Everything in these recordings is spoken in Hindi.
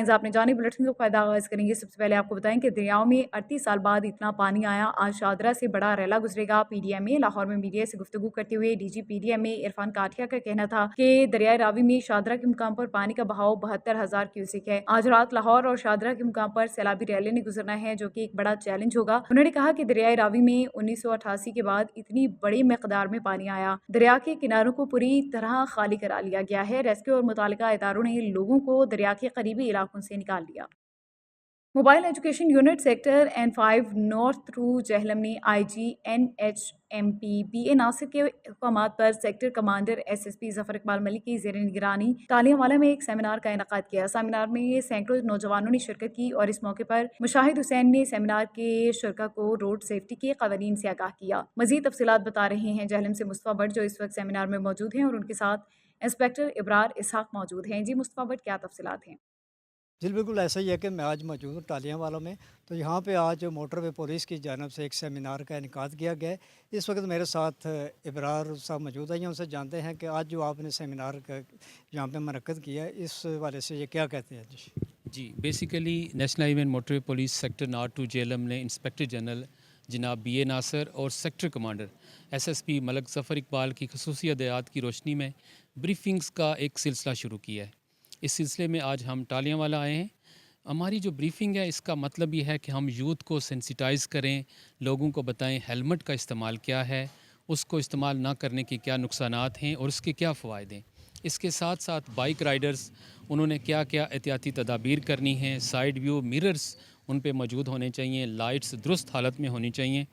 हेडलाइंस आपने जानी, बुलेटिन को फ़ायदा आगाज़ करेंगे। सबसे पहले आपको बताएं कि दरियाओं में 38 साल बाद इतना पानी आया। आज शादरा से बड़ा रैला गुजरेगा। पीडीएमए लाहौर में मीडिया से गुफ्तगू करते हुए डीजी पीडीएमए इरफान काठिया का कहना था कि दरियाए रावी में शादरा के मुकाम पर पानी का बहाव 72,000 क्यूसिक है। आज रात लाहौर और शादरा के मुकाम पर सैलाबी रैले ने गुजरना है, जो कि एक बड़ा चैलेंज होगा। उन्होंने कहा कि दरियाए रावी में 1988 के बाद इतनी बड़ी मकदार में पानी आया। दरिया के किनारों को पूरी तरह खाली करा लिया गया है। रेस्क्यू और मुतालिका इदारों ने लोगों को दरिया के करीबी इलाकों से निकाल लिया। Mobile education unit sector N5 north through Jhelum ने IG NHMP BA नासिर के अहकामात पर sector commander SSP Zafar Iqbal Malik की ज़ेर निगरानी तालियावाला में एक सेमिनार का इनकाद किया। सेमिनार में सैकड़ों नौजवानों ने शिरकत की और इस मौके पर मुशाहिद हुसैन ने सेमिनार के शुरका को रोड सेफ्टी के कवानीन से आगाह किया। मजीद तफसीलात बता रहे हैं जहलम से मुस्तफा भट्ट, जो इस वक्त सेमिनार में मौजूद हैं, और उनके साथ इंस्पेक्टर इब्रार इसहाक मौजूद हैं। जी मुस्तफा भट्ट, क्या तफसीलात हैं? जी, बिल्कुल ऐसा ही है कि मैं आज मौजूद हूँ टालियाँवाला में। तो यहाँ पे आज मोटरवे पुलिस की जानिब से एक सेमिनार का इनकाद किया गया है। इस वक्त मेरे साथ इब्रार साहब मौजूद हैं, उनसे जानते हैं कि आज जो आपने सेमिनार का यहाँ पे मुनक्कद किया है, इस वाले से ये क्या कहते हैं? जी, basically national highway and motorway police sector north two JLM ने इंस्पेक्टर जनरल जनाब BA नासर और sector commander SSP Malik Zafar Iqbal की खसूसी हदायत की रोशनी में ब्रीफिंग्स का एक सिलसिला शुरू किया है। इस सिलसिले में आज हम टालियाँवाला आए हैं। हमारी जो ब्रीफिंग है, इसका मतलब ये है कि हम यूथ को सेंसिटाइज़ करें, लोगों को बताएं हेलमेट का इस्तेमाल क्या है, उसको इस्तेमाल ना करने के क्या नुकसानात हैं और उसके क्या फ़वाइद हैं। इसके साथ साथ बाइक राइडर्स, उन्होंने क्या क्या एहतियाती तदाबीर करनी है। साइड व्यू मिरर्स उन पे मौजूद होने चाहिए, लाइट्स दुरुस्त हालत में होनी चाहिए।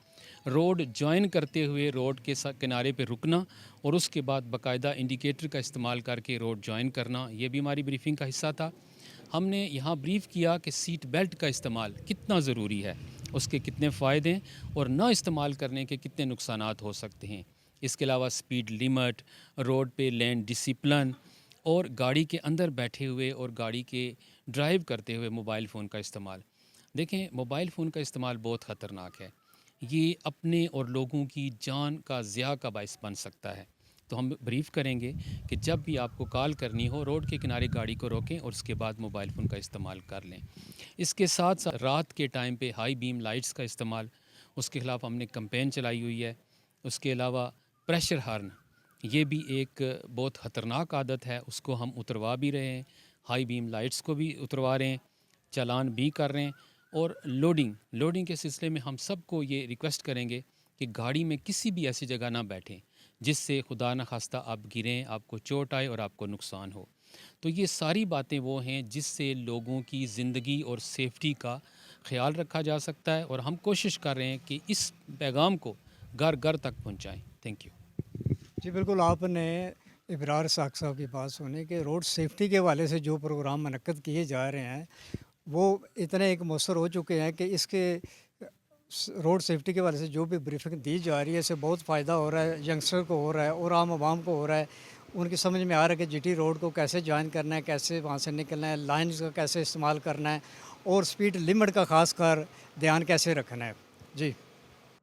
रोड जॉइन करते हुए रोड के किनारे पे रुकना और उसके बाद बाकायदा इंडिकेटर का इस्तेमाल करके रोड जॉइन करना, ये भी हमारी ब्रीफिंग का हिस्सा था। हमने यहाँ ब्रीफ़ किया कि सीट बेल्ट का इस्तेमाल कितना ज़रूरी है, उसके कितने फ़ायदे हैं और ना इस्तेमाल करने के कितने नुकसानात हो सकते हैं। इसके अलावा स्पीड लिमिट, रोड पे लेन डिसिप्लिन और गाड़ी के अंदर बैठे हुए और गाड़ी के ड्राइव करते हुए मोबाइल फ़ोन का इस्तेमाल। देखें, मोबाइल फ़ोन का इस्तेमाल बहुत ख़तरनाक है। ये अपने और लोगों की जान का ज़िया का बाइस बन सकता है। तो हम ब्रीफ़ करेंगे कि जब भी आपको कॉल करनी हो, रोड के किनारे गाड़ी को रोकें और उसके बाद मोबाइल फ़ोन का इस्तेमाल कर लें। इसके साथ साथ रात के टाइम पे हाई बीम लाइट्स का इस्तेमाल, उसके ख़िलाफ़ हमने कैंपेन चलाई हुई है। उसके अलावा प्रेशर हार्न, ये भी एक बहुत ख़तरनाक आदत है, उसको हम उतरवा भी रहे हैं। हाई बीम लाइट्स को भी उतरवा रहे हैं, चालान भी कर रहे हैं। और लोडिंग के सिलसिले में हम सबको ये रिक्वेस्ट करेंगे कि गाड़ी में किसी भी ऐसी जगह ना बैठें जिससे खुदा न खास्ता आप गिरें, आपको चोट आए और आपको नुकसान हो। तो ये सारी बातें वो हैं जिससे लोगों की ज़िंदगी और सेफ्टी का ख्याल रखा जा सकता है, और हम कोशिश कर रहे हैं कि इस पैगाम को घर घर तक पहुंचाएं। Thank you. जी, बिल्कुल आपने इब्रार साहब की बात सुनी कि रोड सेफ्टी के हवाले से जो प्रोग्राम मुनक्कद किए जा रहे हैं, वो इतने एक मौसर हो चुके हैं कि इसके रोड सेफ्टी के हवाले से जो भी ब्रीफिंग दी जा रही है, इससे बहुत फ़ायदा हो रहा है, यंगस्टर को हो रहा है और आम आवाम को हो रहा है। उनकी समझ में आ रहा है कि जीटी रोड को कैसे जॉइन करना है, कैसे वहाँ से निकलना है, लाइन्स का कैसे इस्तेमाल करना है और स्पीड लिमिट का ख़ास कर ध्यान कैसे रखना है। जी।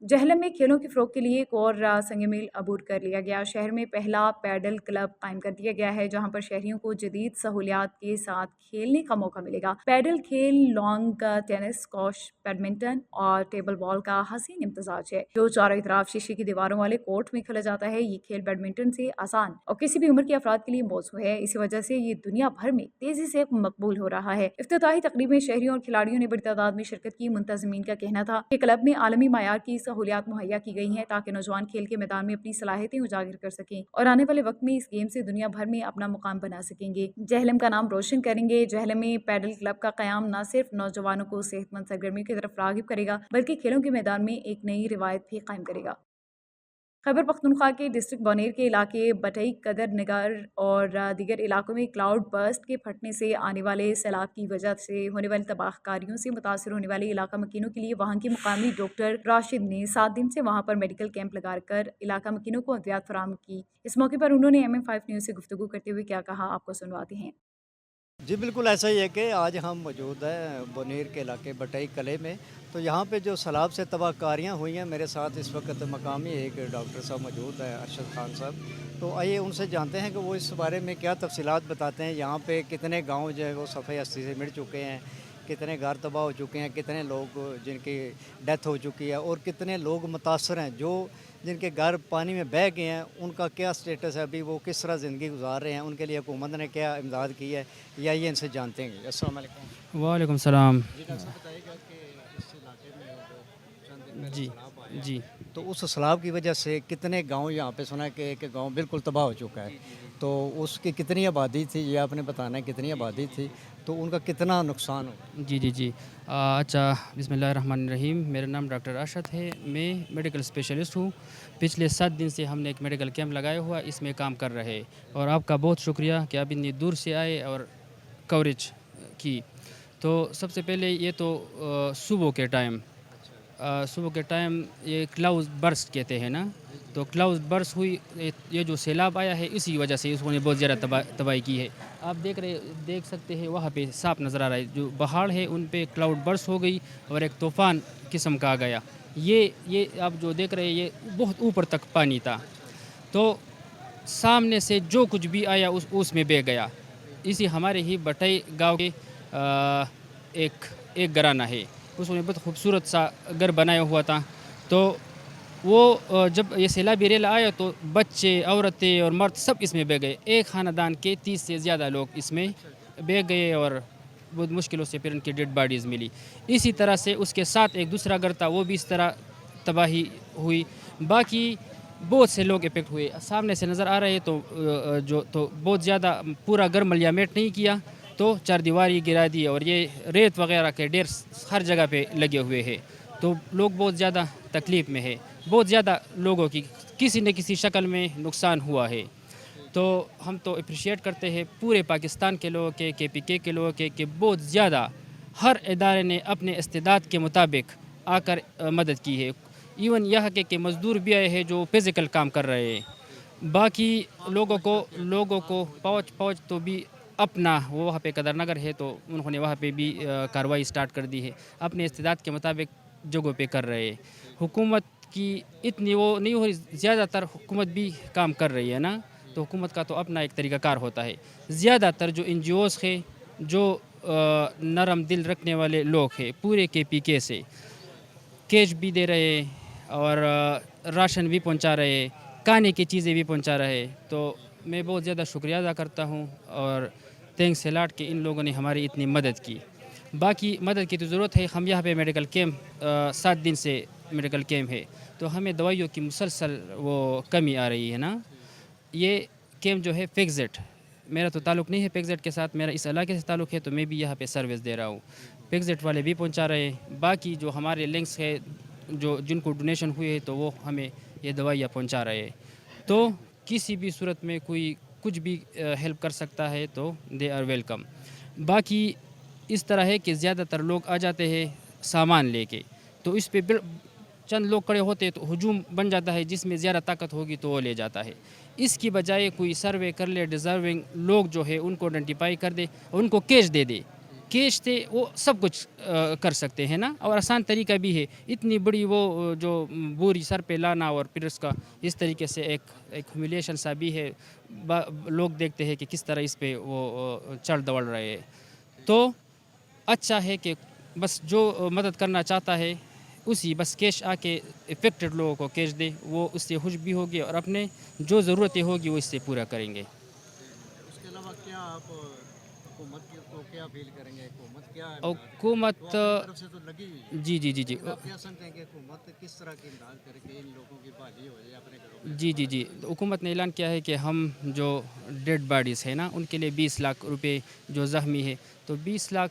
जहलम में खेलों की फ़रोग़ के लिए एक और संग मील अबूर कर लिया गया। शहर में पहला पैडल क्लब कायम कर दिया गया है, जहां पर शहरियों को जदीद सहूलियात के साथ खेलने का मौका मिलेगा। पैडल खेल लॉन्ग टेनिस, स्क्वॉश, बैडमिंटन और टेबल बॉल का हसीन इम्तजाज है, जो चारों तरफ शीशे की दीवारों वाले कोर्ट में खेला जाता है। ये खेल बैडमिंटन से आसान और किसी भी उम्र के अफराद के लिए मौजूद है। इसी वजह से ये दुनिया भर में तेजी से मकबूल हो रहा है। इफ्तिताही तकरीब में शहरियों और खिलाड़ियों ने बड़ी तादाद में शिरकत की। मुंतज़मीन का कहना था कि क्लब में आलमी मायार की सहूलियात मुहैया की गई हैं, ताकि नौजवान खेल के मैदान में अपनी सलाहियतें उजागर कर सकें और आने वाले वक्त में इस गेम से दुनिया भर में अपना मुकाम बना सकेंगे। जहलम का नाम रोशन करेंगे। जहलम में पैडल क्लब का कयाम न सिर्फ नौजवानों को सेहतमंद सरगर्मियों की तरफ राग़िब करेगा, बल्कि खेलों के मैदान में एक नई रिवायत भी कायम करेगा। खैबर पख्तूनख्वा के डिस्ट्रिक्ट बनेर के इलाके बटई, कदर नगर और दीगर इलाकों में क्लाउड बर्स्ट के फटने से आने वाले सैलाब की वजह से होने वाली तबाहकारियों से मुतासर होने वाले इलाका मकीनों के लिए वहाँ के मुकामी डॉक्टर राशिद ने 7 दिन से वहाँ पर मेडिकल कैंप लगाकर इलाका मकीनों को अद्वियात फराहम की। इस मौके पर उन्होंने MM5 न्यूज़ से गुफ्तगू करते हुए क्या कहा, आपको सुनवाते हैं। जी, बिल्कुल ऐसा ही है कि आज हम मौजूद हैं बोनेर के इलाके बटई कले में। तो यहाँ पे जो सैलाब से तबाहकारियाँ हुई हैं, मेरे साथ इस वक्त मकामी एक डॉक्टर साहब मौजूद हैं, अरशद खान साहब। तो आइए उनसे जानते हैं कि वो इस बारे में क्या तफसीलात बताते हैं। यहाँ पे कितने गांव जो है वो सफ़े हस्ती से मिट चुके हैं, कितने घर तबाह हो चुके हैं, कितने लोग जिनकी डेथ हो चुकी है और कितने लोग मुतासर हैं, जो जिनके घर पानी में बह गए हैं, उनका क्या स्टेटस है, अभी वो किस तरह ज़िंदगी गुजार रहे हैं, उनके लिए हुकूमत ने क्या इमदाद की है, या ये इनसे जानते हैं। अस्सलाम वालेकुम। वालेकुम सलाम। जी, डॉक्टर साहब बताइएगा कि इस इलाके में अब चंद दिन पहले जी, सैलाब आया, जी। तो उस सैलाब की वजह से कितने गांव, यहाँ पे सुना है कि एक गांव बिल्कुल तबाह हो चुका है, तो उसकी कितनी आबादी थी ये आपने बताना है, कितनी आबादी थी, तो उनका कितना नुकसान हो। जी, जी, जी। अच्छा, बिस्मिल्लाहिर्रहमानिर्रहीम। मेरा नाम डॉक्टर अरशद है। मैं मेडिकल स्पेशलिस्ट हूँ। पिछले 7 दिन से हमने एक मेडिकल कैंप लगाया हुआ, इसमें काम कर रहे हैं और आपका बहुत शुक्रिया कि आप इतनी दूर से आए और कवरेज की। तो सबसे पहले ये तो सुबह के टाइम सुबह के टाइम ये क्लाउड बर्स्ट कहते हैं ना, तो क्लाउड बर्स्ट हुई, ये जो सैलाब आया है इसी वजह से इसने बहुत ज़्यादा तबाही की है। आप देख सकते हैं वहाँ पे साफ नज़र आ रहा है, जो पहाड़ है उन पे क्लाउड बर्स्ट हो गई और एक तूफ़ान किस्म का आ गया। ये आप जो देख रहे हैं ये बहुत ऊपर तक पानी था, तो सामने से जो कुछ भी आया उसमें बह गया। इसी हमारे ही बटई गांव के एक एक घराना है, उसमें बहुत खूबसूरत सा घर बनाया हुआ था। तो वो जब ये सैलाबी रेला आया तो बच्चे, औरतें और मर्द सब इसमें बह गए। एक ख़ानदान के 30 से ज़्यादा लोग इसमें बह गए और बहुत मुश्किलों से फिर उनकी डेड बॉडीज़ मिली। इसी तरह से उसके साथ एक दूसरा घर था, वो भी इस तरह तबाही हुई। बाकी बहुत से लोग इफेक्ट हुए, सामने से नज़र आ रहे हैं। तो जो तो बहुत ज़्यादा पूरा घर मलियामेट नहीं किया, तो चारदीवारी गिरा दी और ये रेत वगैरह के ढेर हर जगह पे लगे हुए हैं। तो लोग बहुत ज़्यादा तकलीफ़ में है, बहुत ज़्यादा लोगों की किसी न किसी शक्ल में नुकसान हुआ है। तो हम तो अप्रिशिएट करते हैं पूरे पाकिस्तान के लोगों के, केपीके के लोगों के, कि बहुत ज़्यादा हर इदारे ने अपने इस्तेदाद के मुताबिक आकर मदद की है। इवन यहाँ के मज़दूर भी आए हैं जो फिज़िकल काम कर रहे हैं। बाकी लोगों को पहुँच पहुँच तो भी अपना वो वहाँ पे कदरनगर है, तो उन्होंने वहाँ पे भी कार्रवाई स्टार्ट कर दी है, अपने इस्तेदाद के मुताबिक जगहों पे कर रहे हैं। हुकूमत की इतनी वो नहीं हो रही, ज़्यादातर हुकूमत भी काम कर रही है ना, तो हुकूमत का तो अपना एक तरीक़ाकार होता है। ज़्यादातर जो NGOs है, जो नरम दिल रखने वाले लोग हैं, पूरे KPK से कैश भी दे रहे हैं और राशन भी पहुंचा रहे हैं, खाने की चीज़ें भी पहुंचा रहे हैं। तो मैं बहुत ज़्यादा शुक्रिया अदा करता हूं और थैंक्स अ लॉट कि इन लोगों ने हमारी इतनी मदद की। बाकी मदद की तो ज़रूरत है। हम यहाँ पे मेडिकल कैंप 7 दिन से मेडिकल कैंप है, तो हमें दवाइयों की मुसलसल वो कमी आ रही है ना। ये कैंप जो है पिक्जेड, मेरा तो ताल्लुक़ नहीं है पिक्जेड के साथ, मेरा इस इलाके से ताल्लुक़ है, तो मैं भी यहाँ पे सर्विस दे रहा हूँ। पिक्जेड वाले भी पहुँचा रहे हैं, बाकी जो हमारे लिंक्स है, जो जिनको डोनेशन हुए है, तो वो हमें ये दवाइयाँ पहुँचा रहे हैं। तो किसी भी सूरत में कोई कुछ भी हेल्प कर सकता है तो दे आर वेलकम। बाकी इस तरह है कि ज़्यादातर लोग आ जाते हैं सामान लेके, तो इस पे चंद लोग खड़े होते हैं तो हुजूम बन जाता है, जिसमें ज़्यादा ताकत होगी तो वो ले जाता है। इसकी बजाय कोई सर्वे कर ले, डिज़र्विंग लोग जो है उनको आइडेंटिफाई कर दे, उनको कैश दे दे। कैश से वो सब कुछ कर सकते हैं ना, और आसान तरीका भी है। इतनी बड़ी वो जो बोरी सर पे लाना और फिर उसका इस तरीके से एक ह्यूमिलिएशन सा भी है। लोग देखते हैं कि किस तरह इस पे वो चढ़ दौड़ रहे हैं। तो अच्छा है कि बस जो मदद करना चाहता है उसी बस कैश आके इफ़ेक्टेड लोगों को कैश दे, वो उससे खुश भी होगी और अपने जो ज़रूरतें होगी वो इससे पूरा करेंगे। उसके अलावा क्या आप हुकूमत को क्या अपील करेंगे, हुकूमत क्या हुकूमत वो अपनी तरफ से तो लगी हुई है, जी, जी, जी, जी। लेकिन आप क्या समझते हैं कि हुकूमत किस तरह की इमदाद करके इन लोगों की बहाली हो जाए अपने घरों में। जी, जी, जी। तो हुकूमत ने ऐलान किया है कि हम जो डेड बॉडीज़ है ना, उनके लिए 20 लाख रुपए, जो ज़ख्मी है, तो 20 लाख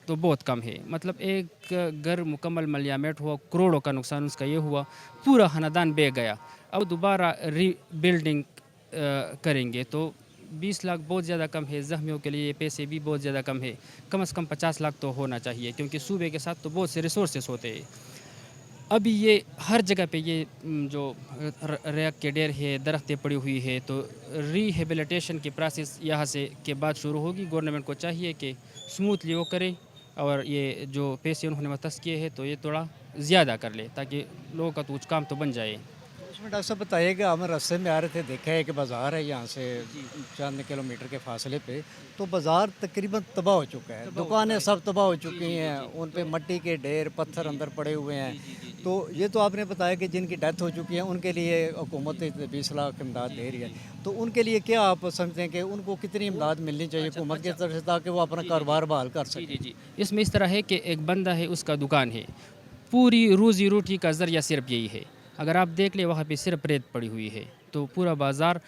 तो बहुत कम है। मतलब एक घर मुकम्मल मलियामेट हुआ, करोड़ों का नुकसान उसका ये हुआ, पूरा ख़ानदान बह गया। अब दोबारा रीबिल्डिंग करेंगे तो 20 लाख बहुत ज़्यादा कम है। ज़ख्मियों के लिए पैसे भी बहुत ज़्यादा कम है। कम से कम 50 लाख तो होना चाहिए, क्योंकि सूबे के साथ तो बहुत से रिसोर्सेस होते हैं। अभी ये हर जगह पे ये जो रैक के ढेर है, दरख्तें पड़ी हुई है, तो रिहेबिलिटेशन की प्रोसेस यहाँ से के बाद शुरू होगी। गवर्नमेंट को चाहिए कि स्मूथली वो करे और ये जो पैसे उन्होंने मुख्तस किए हैं तो ये थोड़ा ज़्यादा कर ले, ताकि लोगों का तो कुछ काम तो बन जाए। उसमें डॉक्टर साहब बताइए कि हम रास्ते में आ रहे थे, देखा है कि बाज़ार है यहाँ से चंद किलोमीटर के फासले पे, तो बाज़ार तकरीबन तबाह हो चुका है, दुकानें सब तबाह हो चुकी हैं, उन पे मट्टी के ढेर पत्थर अंदर पड़े हुए हैं। तो ये तो आपने बताया कि जिनकी डेथ हो चुकी है उनके लिए हुकूमत 20 लाख इमदाद दे रही है, तो उनके लिए क्या आप समझते हैं कि उनको कितनी इमदाद मिलनी चाहिए हुकूमत की तरफ से, ताकि वो अपना कारोबार बहाल कर जी, सकें? जी, जी। इसमें इस तरह है कि एक बंदा है, उसका दुकान है, पूरी रोज़ी रोटी का ज़रिया सिर्फ यही है। अगर आप देख लें वहाँ पे सिर्फ रेत पड़ी हुई है, तो पूरा बाज़ार,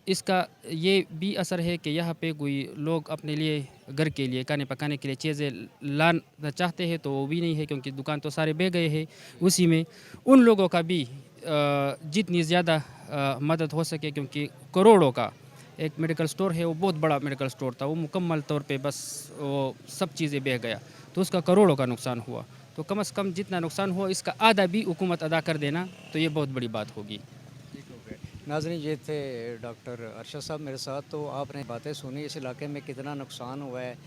इसका ये भी असर है कि यहाँ पे कोई लोग अपने लिए घर के लिए खाने पकाने के लिए चीज़ें लाना चाहते हैं तो वो भी नहीं है, क्योंकि दुकान तो सारे बह गए हैं उसी में। उन लोगों का भी जितनी ज़्यादा मदद हो सके, क्योंकि करोड़ों का एक मेडिकल स्टोर है, वो बहुत बड़ा मेडिकल स्टोर था, वो मुकम्मल तौर पे बस वो सब चीज़ें बह गया, तो उसका करोड़ों का नुकसान हुआ। तो कम से कम जितना नुकसान हुआ इसका आधा भी हुकूमत अदा कर देना तो ये बहुत बड़ी बात होगी। नाज़रीन, ये थे डॉक्टर अरशद साहब मेरे साथ। तो आपने बातें सुनी इस इलाके में कितना नुकसान हुआ है,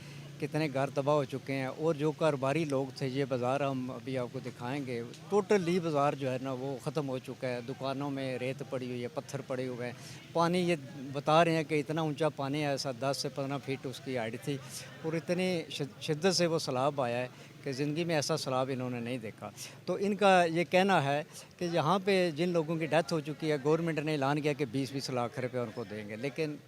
कितने घर तबाह हो चुके हैं, और जो कारोबारी लोग थे, ये बाज़ार हम अभी आपको दिखाएंगे, टोटली बाज़ार जो है ना वो ख़त्म हो चुका है। दुकानों में रेत पड़ी हुई है, पत्थर पड़े हुए हैं, पानी ये बता रहे हैं कि इतना ऊंचा पानी है, ऐसा 10 से 15 फीट उसकी हाइट थी, और इतनी शिद्दत से वो सैलाब आया है कि ज़िंदगी में ऐसा सैलाब इन्होंने नहीं देखा। तो इनका ये कहना है कि यहाँ पे जिन लोगों की डेथ हो चुकी है, गवर्नमेंट ने ऐलान किया कि 20-20 लाख रुपये उनको देंगे, लेकिन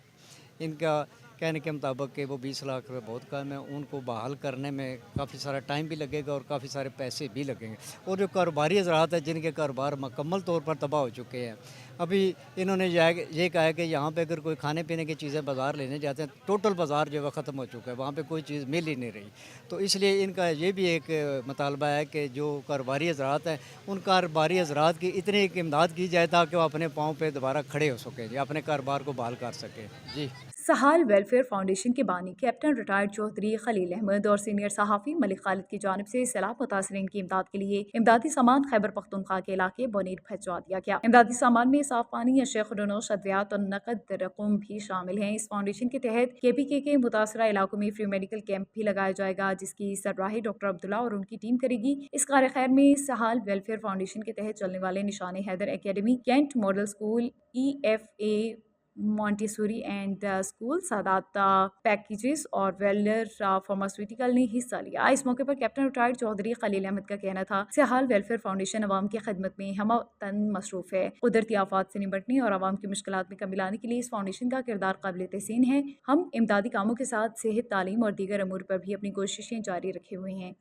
इनका कहने के मुताबिक कि वो 20 लाख रुपये बहुत कम है, उनको बहाल करने में काफ़ी सारा टाइम भी लगेगा और काफ़ी सारे पैसे भी लगेंगे। और जो कारोबारी हज़रात हैं जिनके कारोबार मुकम्मल तौर पर तबाह हो चुके हैं, अभी इन्होंने ये कहा है कि यहाँ पे अगर कोई खाने पीने की चीज़ें बाज़ार लेने जाते हैं, टोटल बाज़ार जो है ख़त्म हो चुका है, वहाँ पे कोई चीज़ मिल ही नहीं रही। तो इसलिए इनका ये भी एक मुतालबा है कि जो कारोबारी हज़रात हैं, उन कारोबारी हज़रात की इतनी एक इमदाद की जाए ताकि वो अपने पाँव पे दोबारा खड़े हो सकें, अपने कारोबार को बहाल कर सकें। जी। सहाल वेलफेयर फाउंडेशन के बानी कैप्टन रिटायर्ड चौधरी खलील अहमद और सीनियर सहाफ़ी मलिक खालिद की जानिब से सैलाब मुतासरीन की इमदाद के लिए इमदादी सामान खैबर पख्तूनख्वा के इलाके बोनीर भिजवा दिया गया। इमदादी सामान में साफ पानी, अशिया खुरनोश, अद्वियात और नकद रकूम भी शामिल हैं। इस फाउंडेशन के तहत KPK के मुतासरा इलाकों में फ्री मेडिकल कैंप भी लगाया जाएगा, जिसकी सरबराही डॉक्टर अब्दुल्ला और उनकी टीम करेगी। इस कार्य खैर में सहाल वेलफेयर फाउंडेशन के तहत चलने वाले निशान Haider academy, cantt model school, EFA montessori and school, Saadat packages और वेलर फार्मास्यूटिकल ने हिस्सा लिया। इस मौके पर कैप्टन रिटायर्ड चौधरी खलील अहमद का कहना था, सहाल वेलफेयर फाउंडेशन अवाम की खिदमत में हम तन मसरूफ़ है। कुदरती आफात से निपटने और आवाम की मुश्किलात में कमी लाने के लिए इस फाउंडेशन का किरदार काबिल तहसीन है। हम इमदादी कामों के साथ सेहत, तालीम और दीगर अमूर पर भी अपनी कोशिशें जारी रखे हुए हैं।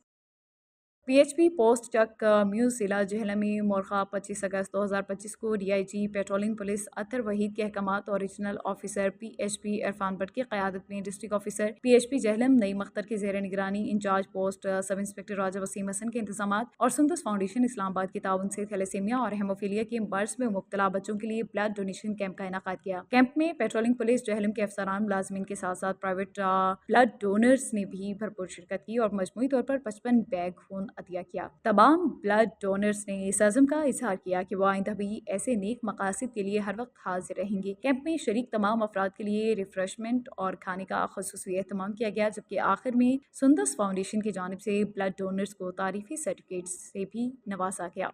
PHP पोस्ट चक म्यूज़ ज़िला जेहलम में मोरखा 25 अगस्त 2025 को DIG पेट्रोलिंग पुलिस अतर वहीद के अहकामात और regional officer PHP Irfan Bhatt की क़यादत में डिस्ट्रिक्ट ऑफिसर PHP जेहलम नई मख्तर के ज़ेर निगरानी इंचार्ज पोस्ट सब इंस्पेक्टर राजा वसीम हसन के इंतजामात और सुंदस फाउंडेशन इस्लामाबाद के ताउन से थैलेसीमिया और हेमोफीलिया के मर्ज में मुब्तला बच्चों के लिए ब्लड डोनेशन कैंप का इनेकाद किया। कैंप में पेट्रोलिंग पुलिस जेहलम के अफसरान, मुलाजमीन के साथ साथ प्राइवेट ब्लड डोनर्स ने भी भरपूर शिरकत की और मजमूई तौर पर 55 बैग खून अतिया किया। तमाम ब्लड डोनर्स ने इस अज़म का इजहार किया कि वो आइंदा भी ऐसे नेक मकासद के लिए हर वक्त हाजिर रहेंगे। कैंप में शरीक तमाम अफराद के लिए रिफ्रेशमेंट और खाने का खुसूसी एहतमाम किया गया, जबकि आखिर में सुंदस फाउंडेशन की जानिब से ब्लड डोनर्स को तारीफी सर्टिफिकेट से भी नवाजा गया।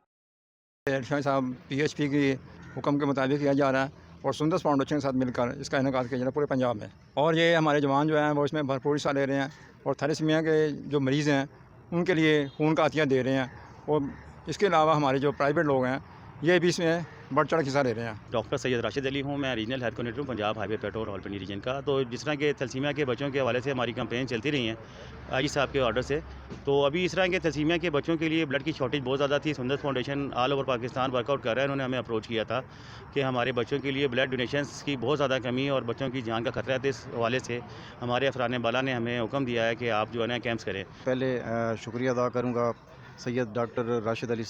इरफान साहब PHP के हुक्म के मुताबिक किया जा रहा है और सुंदस फाउंडेशन के साथ मिलकर इसका इनेकाद किया जा रहा है पूरे पंजाब में। और ये हमारे जवान जो हैं वो इसमें भरपूर हिस्सा ले रहे हैं और थैलेसीमिया के जो मरीज़ हैं उनके लिए खून का अतिया दे रहे हैं। और इसके अलावा हमारे जो प्राइवेट लोग हैं ये भी इसमें बढ़ चढ़ हिस्सा ले रहे हैं। डॉक्टर सैयद राशिद अली हूँ, मैं रीजनल हेल्थ कोऑर्डिनेटर हूँ Punjab highway patrol Rawalpindi region का। तो जिस तरह के थैलेसीमिया के बच्चों के हवाले से हमारी कैंपेन चलती रही हैं IG साहब के ऑर्डर से, तो अभी इस तरह के थैलेसीमिया के बच्चों के लिए ब्लड की शॉर्टेज बहुत ज़्यादा थी। Sundas foundation all over Pakistan workout कर रहा है। उन्होंने हमें अप्रोच किया था कि हमारे बच्चों के लिए ब्लड डोनेशंस की बहुत ज़्यादा कमी है और बच्चों की जान का खतरा है। तो इस हवाले से हमारे अफरान बाला ने हमें हुक्म दिया है कि आप जो है ना कैंप्स करें। पहले शुक्रिया अदा करूँगा सैयद डॉक्टर राशिद अली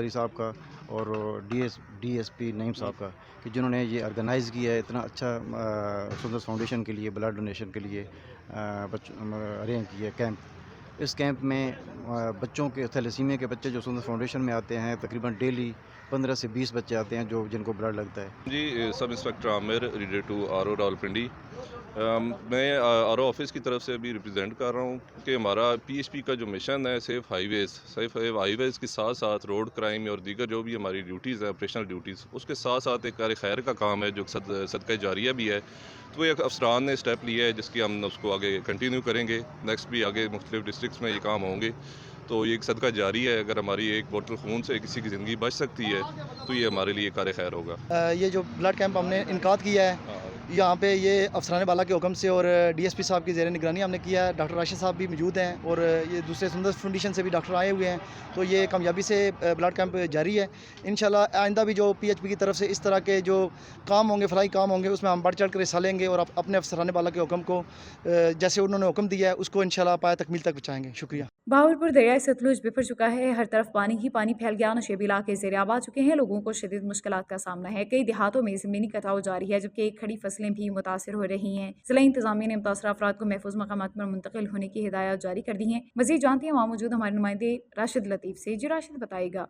साहब का और DSP नईम साहब का कि जिन्होंने ये ऑर्गेनाइज़ किया है इतना अच्छा सुंदस फाउंडेशन के लिए ब्लड डोनेशन के लिए अरेंज किया कैंप। इस कैंप में बच्चों के थैलेसीमिया के बच्चे जो सुंदर फाउंडेशन में आते हैं, तकरीबन डेली 15 से 20 बच्चे आते हैं जो जिनको ब्लड लगता है। जी, sub inspector Aamir, reader to RO Rawalpindi. मैं आरओ ऑफिस की तरफ से अभी रिप्रेजेंट कर रहा हूँ कि हमारा पीएचपी का जो मिशन है सेफ़ हाईवेज़ के साथ साथ रोड क्राइम और दीगर जो भी हमारी ड्यूटीज़ हैं, ऑपरेशनल ड्यूटीज़, उसके साथ साथ एक कार खैर का काम है जो सदका जारिया भी है। तो एक अफसरान ने स्टेप लिया है जिसकी हम उसको आगे कंटिन्यू करेंगे। नेक्स्ट भी आगे मुख्तलिफ डिस्ट्रिक्ट्स में ये काम होंगे। तो ये एक सदका जारी है। अगर हमारी एक बोतल खून से किसी की ज़िंदगी बच सकती है तो ये हमारे लिए कार खैर होगा। ये जो ब्लड कैंप हमने इनकाद किया है यहाँ पे, ये अफसरान बाला के हुक्म से और डीएसपी साहब की ज़ेर निगरानी हमने किया है। डॉक्टर राशिद साहब भी मौजूद हैं और ये दूसरे सुंदर फाउंडेशन से भी डॉक्टर आए हुए हैं। तो ये कामयाबी से ब्लड कैंप जारी है। इंशाल्लाह आइंदा भी जो पीएचपी की तरफ से इस तरह के जो काम होंगे, फलाई काम होंगे, उसमें हम बढ़ चढ़ कर हिस्सा लेंगे और अपने अफसरान बाला के हुक्म को जैसे उन्होंने हुक्म दिया है उसको इंशाल्लाह पाया तकमील तक पहुँचाएँगे। शुक्रिया। बहावलपुर दरियाए सतलुज बिफर चुका है। हर तरफ पानी ही पानी फैल गया। नशेबी इलाके ज़ेर-ए-आब आ चुके हैं। लोगों को शदीद मुश्किलात का सामना है। कई देहातों में ज़मीनी कटाव जारी है जबकि खड़ी फसलें भी मुतासर हो रही हैं। ज़िला इंतज़ामिया ने मुतासर अफराद को महफूज मकामात पर मुंतकिल होने की हिदायत जारी कर दी हैं। मज़ीद जानते हैं वहाँ मौजूद हमारे नुमाइंदे राशिद लतीफ़ से। जी राशिद बताइएगा।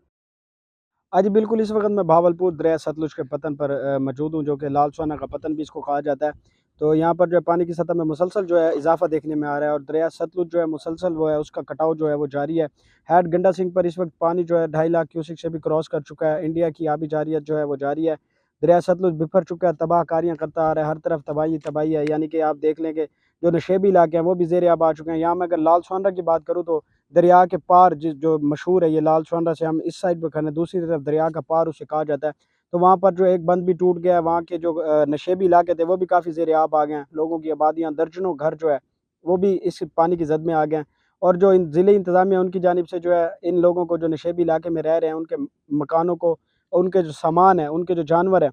आज बिल्कुल इस वक्त मैं बहावलपुर दरिया सतलुज के पतन पर मौजूद हूँ, जो कि लाल सोना का पतन भी इसको कहा जाता है। तो यहाँ पर जो है पानी की सतह में मुसलसल जो है इजाफा देखने में आ रहा है और दरिया सतलुज जो है मुसलसल वो है उसका कटाव जो है वो जारी है। हेड गंडा सिंह पर इस वक्त पानी जो है 2.5 लाख क्यूसिक से भी क्रॉस कर चुका है। इंडिया की आबी जारियत जो है वो जारी है। दरिया सतलुज बिफर चुका है, तबाह कारियाँ करता आ रहा है, हर तरफ तबाही है। यानी कि आप देख लें कि जो नशेबी इलाके हैं वो भी ज़ेर-ए-आब आ चुके हैं। यहाँ मैं अगर लाल स्वानरा की बात करूँ तो दरिया के पार जो मशहूर है, ये लाल स्वानरा से हम इस साइड पर खड़े हैं, दूसरी तरफ दरिया का पार उसे कहा जाता है। तो वहाँ पर जो एक बंद भी टूट गया है। वहाँ के जो नशेबी इलाके थे वो भी काफ़ी ज़ेर-ए-आब आ गए हैं। लोगों की आबादियाँ, दर्जनों घर जो है वो भी इस पानी की जद में आ गए हैं। और जो इन ज़िले इंतज़ामिया उनकी जानिब से जो है इन लोगों को जो नशेबी इलाके में रह रहे हैं उनके मकानों को, उनके जो सामान है, उनके जो जानवर हैं,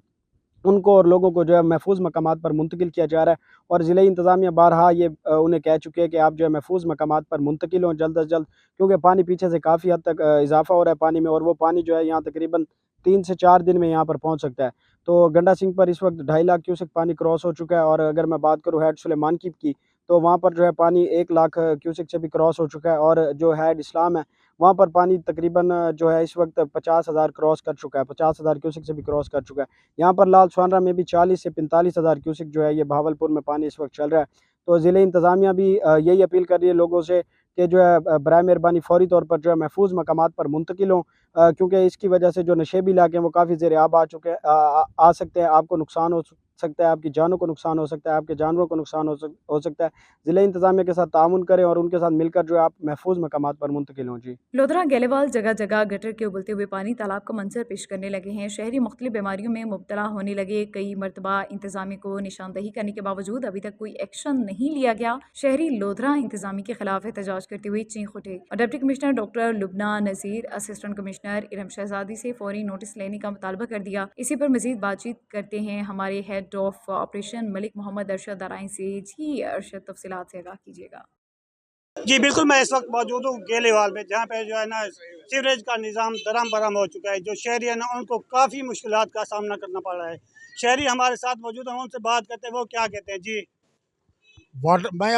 उनको और लोगों को जो है महफूज़ मकामात पर मुंतकिल किया जा रहा है। और ज़िले इंतज़ामिया बारहा ये उन्हें कह चुके हैं कि आप जो है महफूज़ मकामात पर मुंतकिल हों जल्द अज़ जल्द, क्योंकि पानी पीछे से काफ़ी हद तक इजाफ़ा हो रहा है पानी में और वो पानी जो है यहाँ तकरीबन 3 से 4 दिन में यहाँ पर पहुँच सकता है। तो गंडा सिंह पर इस वक्त 2.5 लाख क्यूसेक पानी क्रॉस हो चुका है और अगर मैं बात करूँ हेड सुलेमान की तो वहाँ पर जो है पानी 1 लाख क्यूसेक से भी क्रॉस हो चुका है। और जो हेड इस्लाम है वहाँ पर पानी तकरीबन जो है इस वक्त 50,000 क्रॉस कर चुका है, 50,000 क्यूसेक से भी क्रॉस कर चुका है। यहाँ पर लाल स्वानरा में भी 40 से 45,000 क्यूसेक जो है ये बहावलपुर में पानी इस वक्त चल रहा है। तो ज़िले इंतज़ामिया भी यही अपील कर रही है लोगों से कि जो है बराए मेहरबानी फ़ौरी तौर पर जो है महफूज़ मकामात पर मुंतकिल हों, क्योंकि इसकी वजह से जो नशेबी इलाके हैं वो काफ़ी ज़ेर-ए-आब आ चुके हैं, आ सकते हैं। आपको नुकसान हो सकता है, आपकी जानों को नुकसान हो सकता है, आपके जानवरों को नुकसान हो सकता है। ज़िले इंतज़ामिया के साथ ताउन करें और उनके साथ मिलकर जो है आप महफूज़ मकामात पर मुंतकिल हों। जी। लोधरा गेलेवाल जगह जगह गटर के उबलते हुए पानी तालाब का मंजर पेश करने लगे हैं। शहरी मुख्तलिफ बीमारियों में मुब्तला होने लगे। कई मरतबा इंतजामिया को निशानदही करने के बावजूद अभी तक कोई एक्शन नहीं लिया गया। शहरी लोधरा इंतजामिया के खिलाफ एहतजाज करते हुए चीख उठे और डिप्टी कमिश्नर डॉक्टर लुबना नज़ीर, असिस्टेंट कमिश्नर इरम शहजादी से फौरी नोटिस लेने का मुतालबा कर दिया। इसी पर मजीद बातचीत करते हैं हमारे head of operation Malik Mohammad Arshad Darai से। जी अरशद, तफसीलात से आगाह कीजिएगा। जी बिल्कुल, मैं इस वक्त मौजूद हूँ गेलेवाल में, जहाँ पे जो है ना सीवरेज का निज़ाम दरम बरम हो चुका है। जो शहरी है ना उनको काफ़ी मुश्किलात का सामना करना पड़ रहा है। शहरी हमारे साथ मौजूद हैं, उनसे बात करते हैं वो क्या कहते हैं। जी वाटर मैं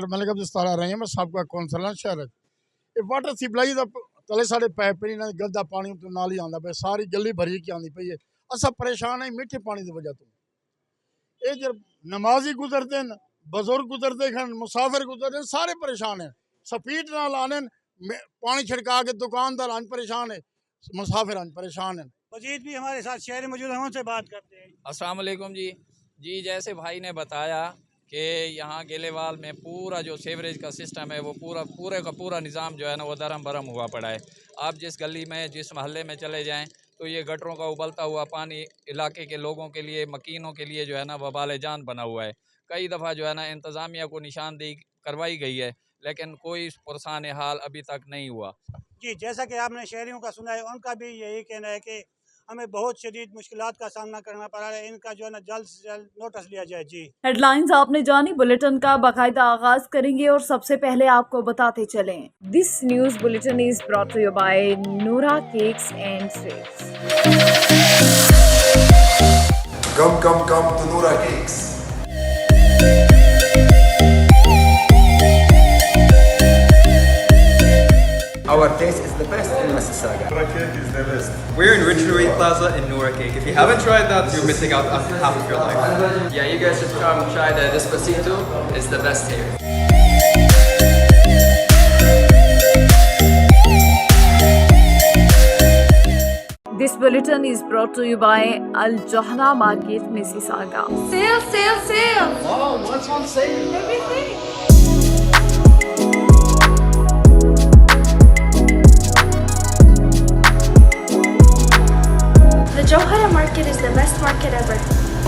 मलिक अब्दुल आ रही हूँ, मैं सबका कौंसलर शहर वाटर सप्लाई का तले साढ़े पैप नहीं गलदा पानी तो नाल ही आंदा पे, सारी गली भरी की आंदी पई है। असा परेशान है मीठे पानी की वजह तो। ये जब नमाजी गुजरते हैं, बुजुर्ग गुजरते हैं, मुसाफिर गुजरते हैं, सारे परेशान हैं। स्पीड ना लाने पानी छिड़का के दुकानदार आज परेशान है, मुसाफिर आज परेशान है। मजीद भी हमारे साथ शहरी मौजूद हैं, उनसे बात करते हैं। अस्सलाम वालेकुम जी, जैसे भाई ने बताया कि यहाँ गेलेवाल में पूरा जो सीवरेज का सिस्टम है वो पूरे का पूरा निज़ाम जो है ना वो दरम बरम हुआ पड़ा है। आप जिस गली में, जिस महल्ले में चले जाएं तो ये गटरों का उबलता हुआ पानी इलाके के लोगों के लिए, मकीनों के लिए जो है ना वबाल जान बना हुआ है। कई दफ़ा जो है ना इंतज़ामिया को निशानदेही करवाई गई है लेकिन कोई पुरसान हाल अभी तक नहीं हुआ। जी, जैसा कि आपने शहरियों का सुना है, उनका भी यही कहना है कि हमें बहुत शदीद मुश्किलात का सामना करना पड़ा है। इनका जो है ना जल्द से जल्द नोटिस लिया जाए। जी, हेडलाइंस आपने जानी, बुलेटिन का बाकायदा आगाज करेंगे और सबसे पहले आपको बताते चलें, this news bulletin is brought to you by Noura cakes and sweets. Come to Noura Cakes. Our taste is the best in Mississauga. Noura cake is the best. We're in Ridgeway Plaza in Noura Cake. If you haven't tried that, you're missing out on half of your life. Yeah, you guys should come try the Despacito. It's the best here. This bulletin is brought to you by Al Johna Market, Mississauga. Sale, sale, sale! Wow, what's on sale? Everything! The Johara market is the best market ever.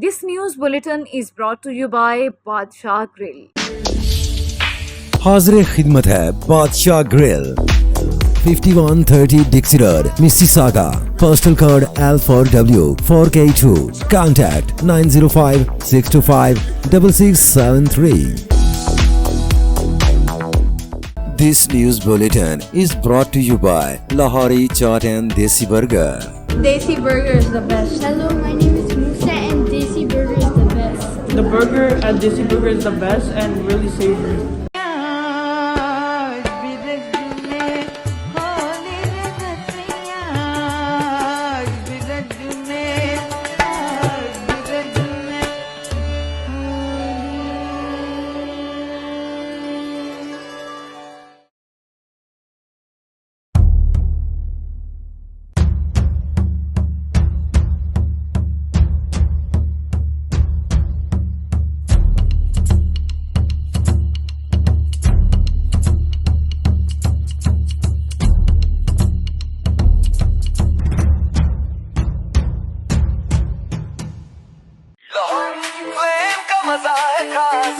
This news bulletin is brought to you by Badshah Grill. हाज़िर खिदमत है बादशाह grill 5130 Dixie Road, Mississauga. Postal code L4W 4K2. Contact 905-625-6673. This news bulletin is brought to you by Lahori Chaat and Desi Burger. Desi Burger is the best. Hello, my name is Musa and Desi Burger is the best. The burger at Desi Burger is the best and really savory.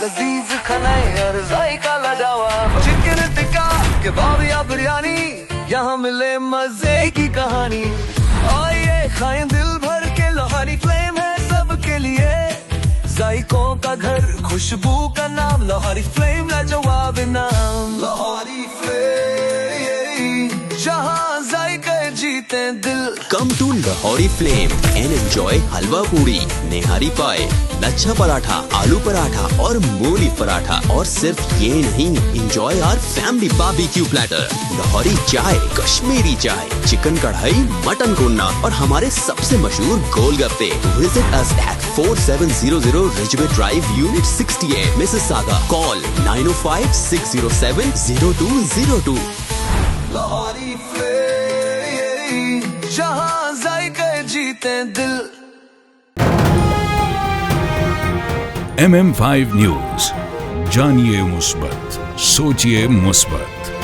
लजीज खाने और जायका लाजवाब चिकन टिक्का कबाब या बिरयानी यहाँ मिले मजे की कहानी आइए खाएं दिल भर के लाहौरी फ्लेम है सबके लिए जायकों का घर खुशबू का नाम लाहौरी फ्लेम लाजवाब नाम लाहौरी फ्लेम जहाँ जायके जीते दिल Come to Lahori Flame and enjoy हलवा पूरी, नेहारी पाए, लच्छा पराठा, आलू पराठा और मूली पराठा। और सिर्फ ये नहीं, enjoy our family barbecue platter, Lahori चाय, कश्मीरी चाय, चिकन कढ़ाई, मटन कोन्ना और हमारे सबसे मशहूर गोलगप्पे। Visit us at 4700 Ridgeway Drive, Unit 68, Mississauga. Call 905-607-0202. Lahori flame जहाँ जायके जीते दिल। MM5 न्यूज, जानिए मुस्बत, सोचिए मुस्बत।